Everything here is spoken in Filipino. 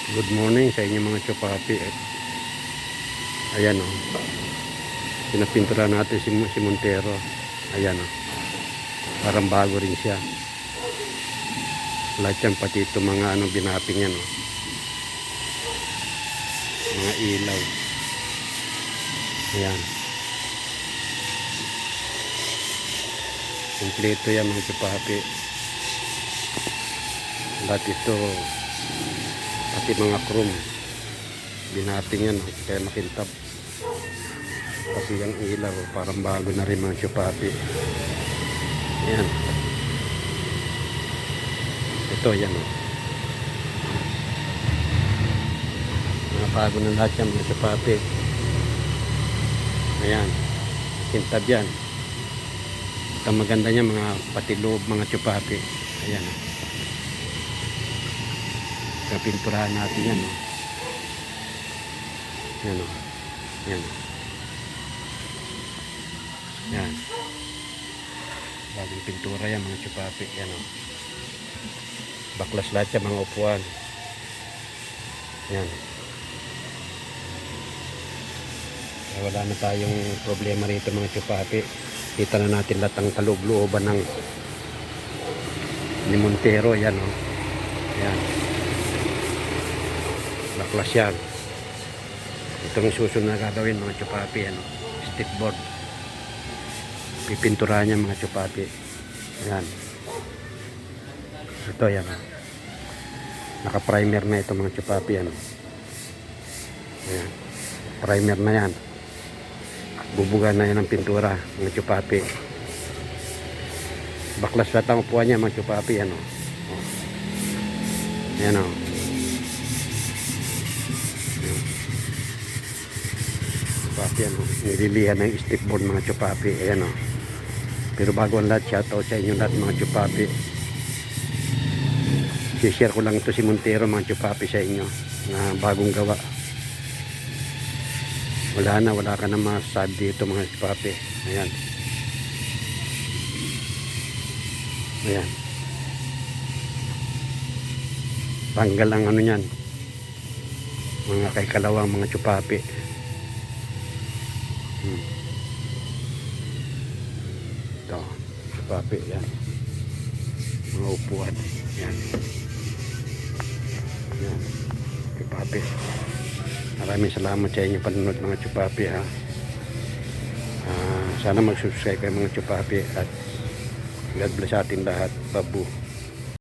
Good morning sa inyo mga chupapi. Ayan o. Pinapintura natin si Montero. Ayan o. Parang bago rin siya. Lahat yan, pati ito mga binaping yan o. Mga ilaw. Ayan. Kompleto yan mga chupapi. Lahat ito pati mga chrome binaping yan kaya makintab, pati yung ilaw parang bago na rin mga chupapi. Yan, ito yan mga bago na lahat yan mga chupapi. Ayan, makintab yan. Ito maganda niya mga pati loob mga chupapi. Ayan, kapinturahan natin yan o. Yan o. Yan. Yan. Bagong pintura yan mga chupapi. Yan o. Baklas lahat yan mga upuan. Yan. Wala na tayong problema rito mga chupapi. Kita na natin lahat ang kaloob-looban ng ni Montero. Yan o. Yan. Baklas yan. Itong susunod na gagawin mga chupapi, stickboard. Pipinturahan niya mga chupapi. Ayan. Ito yan. Naka-primer na ito mga chupapi. Ayan. Primer na yan. Bubugan na yan ng pintura mga chupapi. Baklas lahat ang upuan niya mga chupapi. Ayan o. Chupapi, nililihan ng stickboard mga chupapi. Ayan o. Pero bago ang lahat, shoutout sa inyo lahat mga chupapi. I-share ko lang ito si Montero mga chupapi sa inyo na bagong gawa. Wala ka na masasabi dito mga chupapi. Ayan. Ayan. Tanggal ang yan, mga kay kalawang mga chupapi. Ito, chupapi yan. Mga upuan. Yan. Yan. Chupapi. Maraming salamat sa inyo panunod mga chupapi ha. Sana mag-subscribe kayo mga chupapi at God bless atin lahat. Babu.